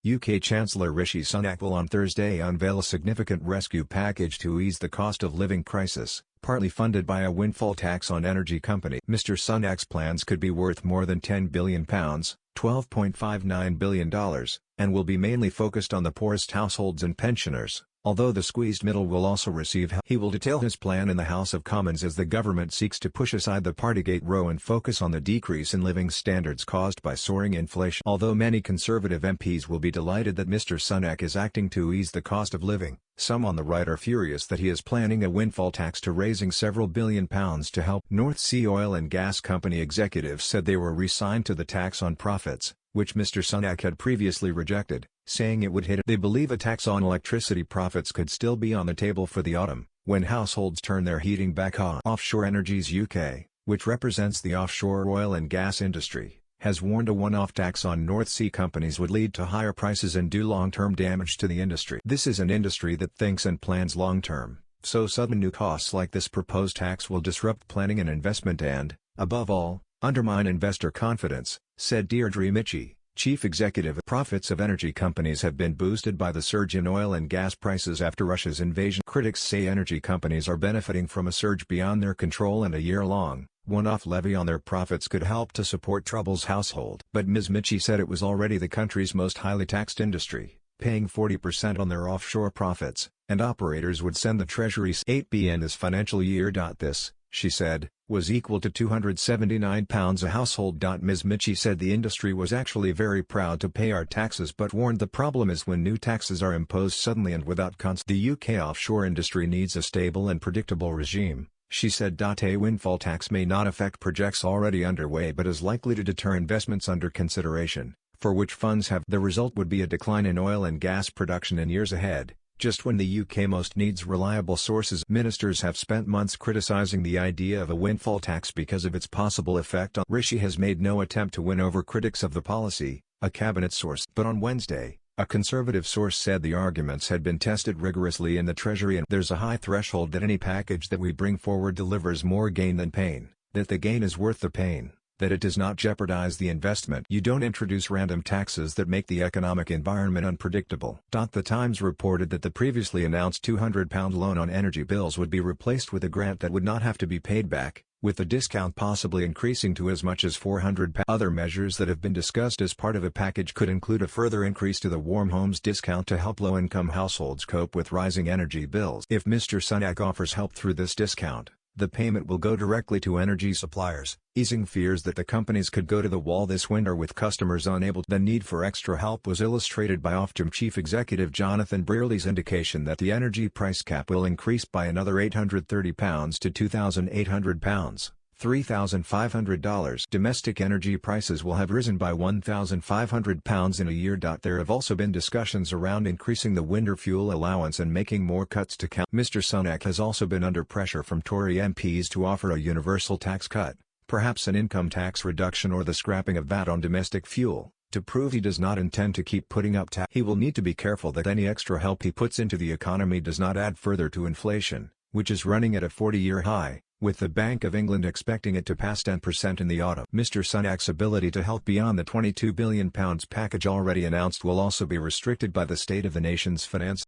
UK Chancellor Rishi Sunak will on Thursday unveil a significant rescue package to ease the cost of living crisis, partly funded by a windfall tax on energy companies. Mr. Sunak's plans could be worth more than £10 billion, $12.59 billion, and will be mainly focused on the poorest households and pensioners, although the squeezed middle will also receive help. He will detail his plan in the House of Commons as the government seeks to push aside the Partygate row and focus on the decrease in living standards caused by soaring inflation. Although many Conservative MPs will be delighted that Mr. Sunak is acting to ease the cost of living, some on the right are furious that he is planning a windfall tax to raising several £billion to help. North Sea oil and gas company executives said they were resigned to the tax on profits, which Mr. Sunak had previously rejected, saying it would hit. They believe a tax on electricity profits could still be on the table for the autumn, when households turn their heating back on. Offshore Energies UK, which represents the offshore oil and gas industry, has warned a one-off tax on North Sea companies would lead to higher prices and do long-term damage to the industry. This is an industry that thinks and plans long-term, so sudden new costs like this proposed tax will disrupt planning and investment and, above all, undermine investor confidence, said Deirdre Mitchie, chief executive. Profits of energy companies have been boosted by the surge in oil and gas prices after Russia's invasion. Critics say energy companies are benefiting from a surge beyond their control, and a year-long, one-off levy on their profits could help to support troubled households. But Ms. Mitchie said it was already the country's most highly taxed industry, paying 40% on their offshore profits, and operators would send the Treasury £8 this financial year. This, she said, was equal to £279 a household. Ms. Mitchie said the industry was actually very proud to pay our taxes, but warned the problem is when new taxes are imposed suddenly and without The UK offshore industry needs a stable and predictable regime, she said. A windfall tax may not affect projects already underway but is likely to deter investments under consideration, for which funds have. The result would be a decline in oil and gas production in years ahead, just when the UK most needs reliable sources. Ministers have spent months criticising the idea of a windfall tax because of its possible effect on. Rishi has made no attempt to win over critics of the policy, a cabinet source. But on Wednesday, a Conservative source said the arguments had been tested rigorously in the Treasury and there's a high threshold that any package that we bring forward delivers more gain than pain, that the gain is worth the pain, that it does not jeopardize the investment. You don't introduce random taxes that make the economic environment unpredictable. The Times reported that the previously announced £200 loan on energy bills would be replaced with a grant that would not have to be paid back, with the discount possibly increasing to as much as £400. Other measures that have been discussed as part of a package could include a further increase to the Warm Homes discount to help low-income households cope with rising energy bills. If Mr. Sunak offers help through this discount, the payment will go directly to energy suppliers, easing fears that the companies could go to the wall this winter with customers unable. The need for extra help was illustrated by Ofgem Chief Executive Jonathan Brearley's indication that the energy price cap will increase by another £830 to £2,800. $3,500. Domestic energy prices will have risen by £1,500 in a year. There have also been discussions around increasing the winter fuel allowance and making more cuts to count. Mr. Sunak has also been under pressure from Tory MPs to offer a universal tax cut, perhaps an income tax reduction or the scrapping of VAT on domestic fuel, to prove he does not intend to keep putting up tax. He will need to be careful that any extra help he puts into the economy does not add further to inflation, which is running at a 40-year high, with the Bank of England expecting it to pass 10% in the autumn. Mr. Sunak's ability to help beyond the £22 billion package already announced will also be restricted by the state of the nation's finance.